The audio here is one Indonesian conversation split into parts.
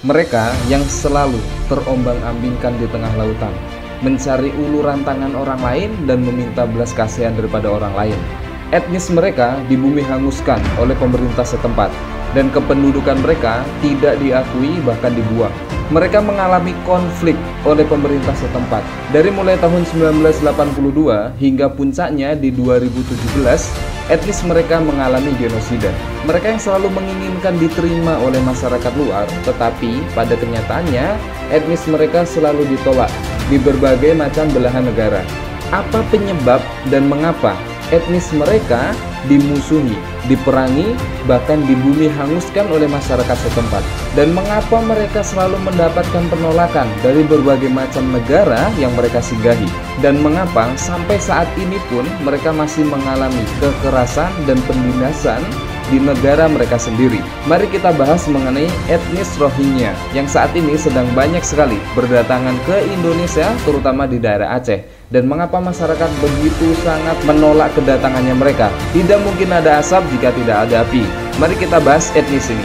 Mereka yang selalu terombang-ambingkan di tengah lautan, mencari uluran tangan orang lain dan meminta belas kasihan daripada orang lain. Etnis mereka di bumi hanguskan oleh pemerintah setempat, dan kependudukan mereka tidak diakui bahkan dibuang. Mereka mengalami konflik oleh pemerintah setempat. Dari mulai tahun 1982 hingga puncaknya di 2017, etnis mereka mengalami genosida. Mereka yang selalu menginginkan diterima oleh masyarakat luar, tetapi pada kenyataannya etnis mereka selalu ditolak di berbagai macam belahan negara. Apa penyebab dan mengapa etnis mereka dimusuhi, diperangi, bahkan di bumi hanguskan oleh masyarakat setempat? Dan mengapa mereka selalu mendapatkan penolakan dari berbagai macam negara yang mereka singgahi? Dan mengapa sampai saat ini pun mereka masih mengalami kekerasan dan penindasan di negara mereka sendiri? Mari kita bahas mengenai etnis Rohingya yang saat ini sedang banyak sekali berdatangan ke Indonesia, terutama di daerah Aceh. Dan mengapa masyarakat begitu sangat menolak kedatangannya mereka? Tidak mungkin ada asap jika tidak ada api. Mari kita bahas etnis ini.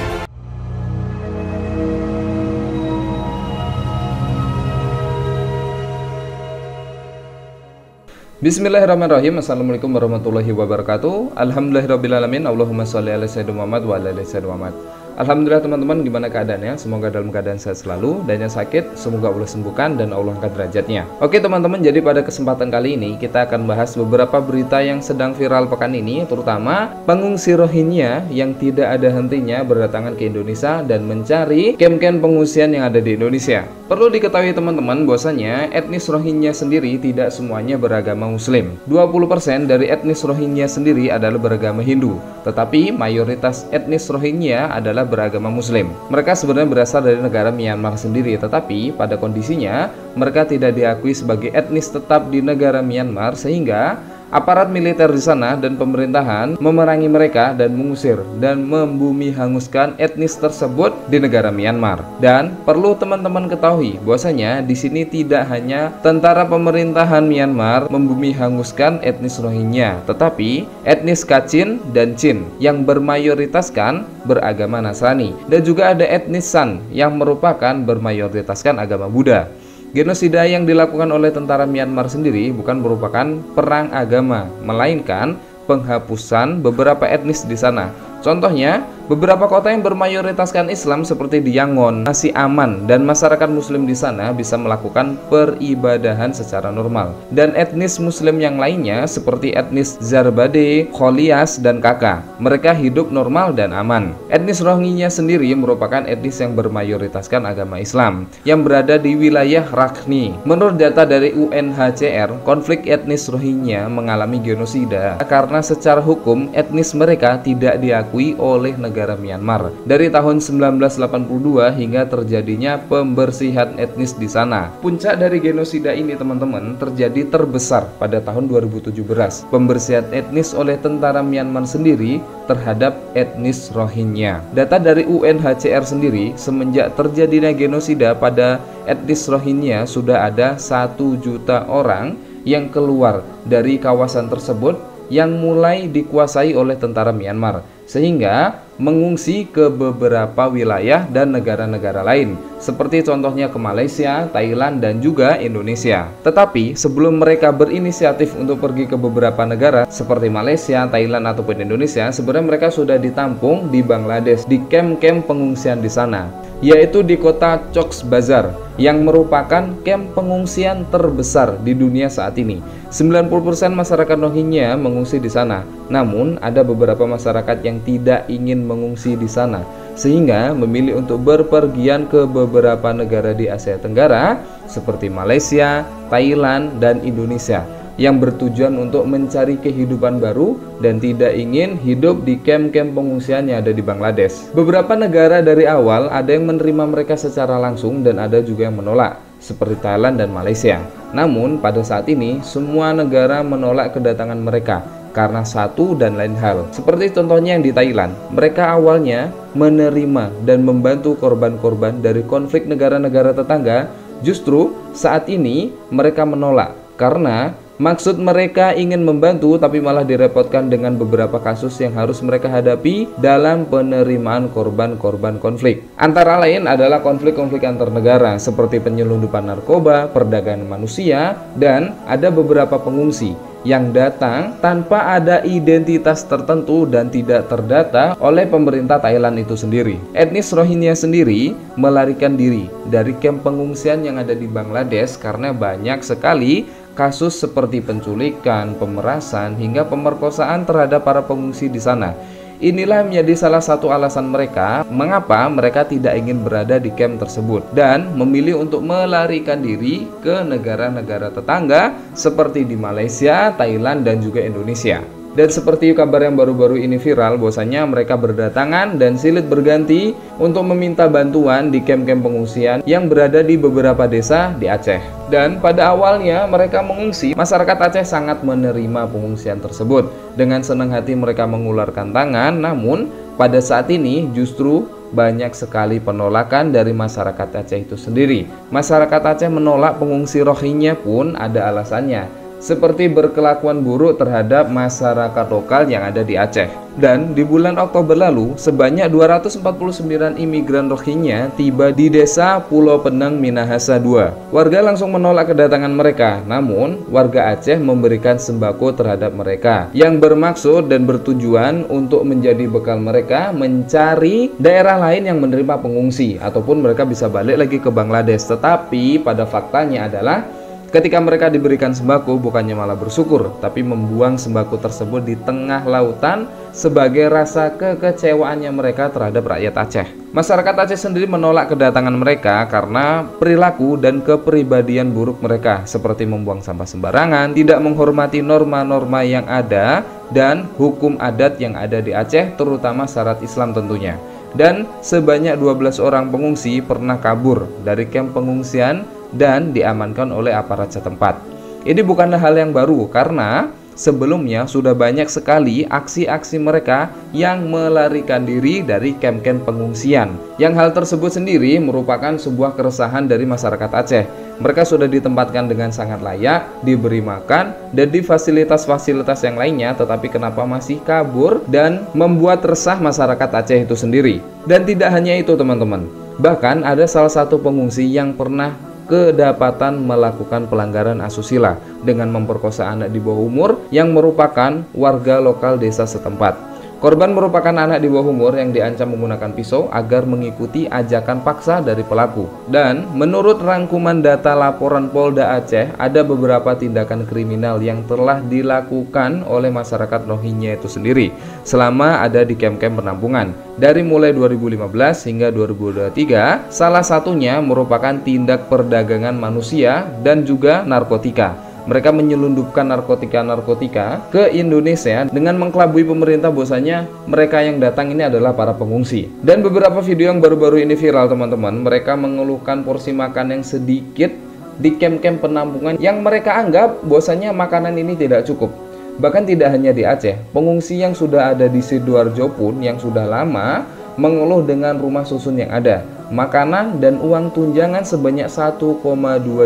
Bismillahirrahmanirrahim. Assalamualaikum warahmatullahi wabarakatuh. Alhamdulillahirrabbilalamin. Allahumma sholli ala sayyidina Muhammad wa ala ali sayyidina Muhammad. Alhamdulillah teman-teman, gimana keadaannya? Semoga dalam keadaan sehat selalu, dan yang sakit semoga Allah sembuhkan dan Allah angkat derajatnya. Oke teman-teman, jadi pada kesempatan kali ini kita akan bahas beberapa berita yang sedang viral pekan ini, terutama pengungsi Rohingya yang tidak ada hentinya berdatangan ke Indonesia dan mencari kem-kem pengungsian yang ada di Indonesia. Perlu diketahui teman-teman bahwasanya etnis Rohingya sendiri tidak semuanya beragama Muslim. 20% dari etnis Rohingya sendiri adalah beragama Hindu, tetapi mayoritas etnis Rohingya adalah beragama Muslim. Mereka sebenarnya berasal dari negara Myanmar sendiri, tetapi pada kondisinya mereka tidak diakui sebagai etnis tetap di negara Myanmar, sehingga aparat militer di sana dan pemerintahan memerangi mereka dan mengusir dan membumi hanguskan etnis tersebut di negara Myanmar. Dan perlu teman-teman ketahui bahwasanya di sini tidak hanya tentara pemerintahan Myanmar membumi hanguskan etnis Rohingya, tetapi etnis Kachin dan Chin yang bermayoritaskan beragama Nasrani, dan juga ada etnis San yang merupakan bermayoritaskan agama Buddha. Genosida yang dilakukan oleh tentara Myanmar sendiri bukan merupakan perang agama, melainkan penghapusan beberapa etnis di sana. Contohnya, beberapa kota yang bermayoritaskan Islam seperti di Yangon masih aman dan masyarakat Muslim di sana bisa melakukan peribadahan secara normal. Dan etnis Muslim yang lainnya seperti etnis Zarbade, Kholias, dan Kaka, mereka hidup normal dan aman. Etnis Rohingya sendiri merupakan etnis yang bermayoritaskan agama Islam yang berada di wilayah Rakhine. Menurut data dari UNHCR, konflik etnis Rohingya mengalami genosida karena secara hukum etnis mereka tidak diakui oleh negara Myanmar dari tahun 1982 hingga terjadinya pembersihan etnis di sana. Puncak dari genosida ini teman-teman terjadi terbesar pada tahun 2017, pembersihan etnis oleh tentara Myanmar sendiri terhadap etnis Rohingya. Data dari UNHCR sendiri, semenjak terjadinya genosida pada etnis Rohingya sudah ada 1 juta orang yang keluar dari kawasan tersebut yang mulai dikuasai oleh tentara Myanmar, sehingga mengungsi ke beberapa wilayah dan negara-negara lain, seperti contohnya ke Malaysia, Thailand, dan juga Indonesia. Tetapi sebelum mereka berinisiatif untuk pergi ke beberapa negara seperti Malaysia, Thailand, ataupun Indonesia, sebenarnya mereka sudah ditampung di Bangladesh di kem-kem pengungsian di sana, yaitu di kota Cox's Bazar yang merupakan kem pengungsian terbesar di dunia saat ini. 90% masyarakat Rohingya mengungsi di sana. Namun ada beberapa masyarakat yang tidak ingin mengungsi di sana, sehingga memilih untuk berpergian ke beberapa negara di Asia Tenggara seperti Malaysia, Thailand, dan Indonesia, yang bertujuan untuk mencari kehidupan baru dan tidak ingin hidup di kem-kem pengungsian yang ada di Bangladesh. Beberapa negara dari awal ada yang menerima mereka secara langsung dan ada juga yang menolak, seperti Thailand dan Malaysia. Namun pada saat ini semua negara menolak kedatangan mereka karena satu dan lain hal. Seperti contohnya yang di Thailand, mereka awalnya menerima dan membantu korban-korban dari konflik negara-negara tetangga. Justru saat ini mereka menolak karena Maksud mereka ingin membantu tapi malah direpotkan dengan beberapa kasus yang harus mereka hadapi dalam penerimaan korban-korban konflik. Antara lain adalah konflik-konflik antar negara seperti penyelundupan narkoba, perdagangan manusia, dan ada beberapa pengungsi yang datang tanpa ada identitas tertentu dan tidak terdata oleh pemerintah Thailand itu sendiri. Etnis Rohingya sendiri melarikan diri dari kamp pengungsian yang ada di Bangladesh karena banyak sekali kasus seperti penculikan, pemerasan, hingga pemerkosaan terhadap para pengungsi di sana. Inilah menjadi salah satu alasan mereka mengapa mereka tidak ingin berada di kamp tersebut dan memilih untuk melarikan diri ke negara-negara tetangga seperti di Malaysia, Thailand, dan juga Indonesia. Dan seperti kabar yang baru-baru ini viral, bahwasanya mereka berdatangan dan silih berganti untuk meminta bantuan di kamp-kamp pengungsian yang berada di beberapa desa di Aceh. Dan pada awalnya mereka mengungsi, masyarakat Aceh sangat menerima pengungsian tersebut. Dengan senang hati mereka mengularkan tangan, namun pada saat ini justru banyak sekali penolakan dari masyarakat Aceh itu sendiri. Masyarakat Aceh menolak pengungsi Rohingya pun ada alasannya, seperti berkelakuan buruk terhadap masyarakat lokal yang ada di Aceh. Dan di bulan Oktober lalu, sebanyak 249 imigran Rohingya tiba di desa Pulau Penang, Minahasa II. Warga langsung menolak kedatangan mereka, namun warga Aceh memberikan sembako terhadap mereka yang bermaksud dan bertujuan untuk menjadi bekal mereka mencari daerah lain yang menerima pengungsi, ataupun mereka bisa balik lagi ke Bangladesh. Tetapi pada faktanya adalah ketika mereka diberikan sembako, bukannya malah bersyukur, tapi membuang sembako tersebut di tengah lautan sebagai rasa kekecewaannya mereka terhadap rakyat Aceh. Masyarakat Aceh sendiri menolak kedatangan mereka karena perilaku dan kepribadian buruk mereka, seperti membuang sampah sembarangan, tidak menghormati norma-norma yang ada, dan hukum adat yang ada di Aceh, terutama syarat Islam tentunya. Dan sebanyak 12 orang pengungsi pernah kabur dari kamp pengungsian dan diamankan oleh aparat setempat. Ini bukanlah hal yang baru karena sebelumnya sudah banyak sekali aksi-aksi mereka yang melarikan diri dari kamp-kamp pengungsian. Yang hal tersebut sendiri merupakan sebuah keresahan dari masyarakat Aceh. Mereka sudah ditempatkan dengan sangat layak, diberi makan, dan di fasilitas-fasilitas yang lainnya, tetapi kenapa masih kabur dan membuat resah masyarakat Aceh itu sendiri. Dan tidak hanya itu teman-teman, bahkan ada salah satu pengungsi yang pernah kedapatan melakukan pelanggaran asusila dengan memperkosa anak di bawah umur yang merupakan warga lokal desa setempat. Korban merupakan anak di bawah umur yang diancam menggunakan pisau agar mengikuti ajakan paksa dari pelaku. Dan menurut rangkuman data laporan Polda Aceh, ada beberapa tindakan kriminal yang telah dilakukan oleh masyarakat Rohingya itu sendiri selama ada di kamp-kamp penampungan. Dari mulai 2015 hingga 2023, salah satunya merupakan tindak perdagangan manusia dan juga narkotika. Mereka menyelundupkan narkotika ke Indonesia dengan mengkelabui pemerintah bahwasanya mereka yang datang ini adalah para pengungsi. Dan beberapa video yang baru-baru ini viral teman-teman, mereka mengeluhkan porsi makan yang sedikit di kamp-kamp penampungan yang mereka anggap bahwasanya makanan ini tidak cukup. Bahkan tidak hanya di Aceh, pengungsi yang sudah ada di Sidoarjo pun yang sudah lama mengeluh dengan rumah susun yang ada, makanan dan uang tunjangan sebanyak 1,2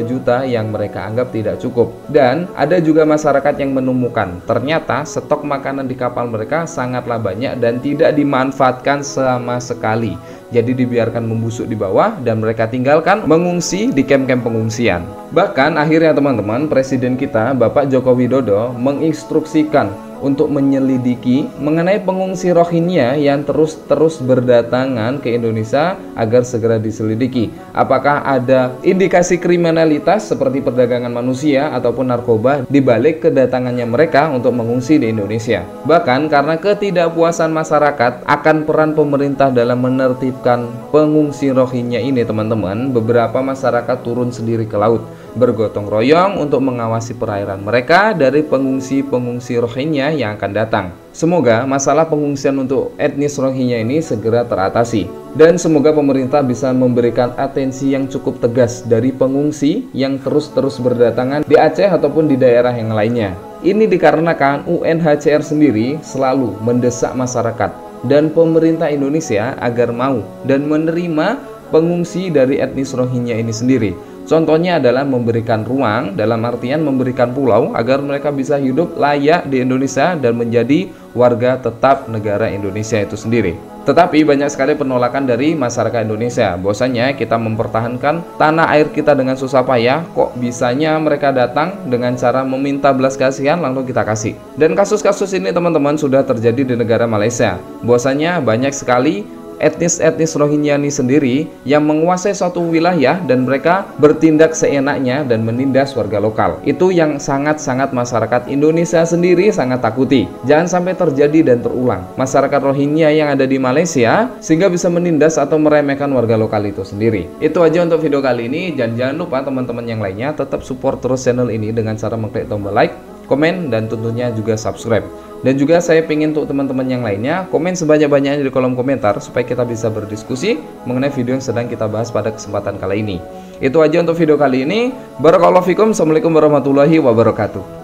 juta yang mereka anggap tidak cukup. Dan ada juga masyarakat yang menemukan ternyata stok makanan di kapal mereka sangatlah banyak dan tidak dimanfaatkan sama sekali. Jadi dibiarkan membusuk di bawah dan mereka tinggalkan mengungsi di kamp-kamp pengungsian. Bahkan akhirnya teman-teman, Presiden kita Bapak Joko Widodo menginstruksikan untuk menyelidiki mengenai pengungsi Rohingya yang terus berdatangan ke Indonesia agar segera diselidiki. Apakah ada indikasi kriminalitas seperti perdagangan manusia ataupun narkoba di balik kedatangannya mereka untuk mengungsi di Indonesia. Bahkan karena ketidakpuasan masyarakat akan peran pemerintah dalam menertibkan pengungsi Rohingya ini teman-teman, beberapa masyarakat turun sendiri ke laut, bergotong royong untuk mengawasi perairan mereka dari pengungsi-pengungsi Rohingya yang akan datang. Semoga masalah pengungsian untuk etnis Rohingya ini segera teratasi, dan semoga pemerintah bisa memberikan atensi yang cukup tegas dari pengungsi yang terus berdatangan di Aceh ataupun di daerah yang lainnya. Ini dikarenakan UNHCR sendiri selalu mendesak masyarakat dan pemerintah Indonesia agar mau dan menerima pengungsi dari etnis Rohingya ini sendiri. Contohnya adalah memberikan ruang, dalam artian memberikan pulau agar mereka bisa hidup layak di Indonesia dan menjadi warga tetap negara Indonesia itu sendiri. Tetapi banyak sekali penolakan dari masyarakat Indonesia. Bahwasanya kita mempertahankan tanah air kita dengan susah payah, kok bisanya mereka datang dengan cara meminta belas kasihan lalu kita kasih. Dan kasus-kasus ini teman-teman sudah terjadi di negara Malaysia. Bahwasanya banyak sekali etnis Rohingya ini sendiri yang menguasai suatu wilayah dan mereka bertindak seenaknya dan menindas warga lokal. Itu yang sangat-sangat masyarakat Indonesia sendiri sangat takuti. Jangan sampai terjadi dan terulang masyarakat Rohingya yang ada di Malaysia sehingga bisa menindas atau meremehkan warga lokal itu sendiri. Itu aja untuk video kali ini, dan jangan lupa teman-teman yang lainnya tetap support terus channel ini dengan cara mengklik tombol like, komen, dan tentunya juga subscribe. Dan juga saya ingin untuk teman-teman yang lainnya komen sebanyak-banyaknya di kolom komentar supaya kita bisa berdiskusi mengenai video yang sedang kita bahas pada kesempatan kali ini. Itu aja untuk video kali ini. Barakallahu fikum. Assalamualaikum warahmatullahi wabarakatuh.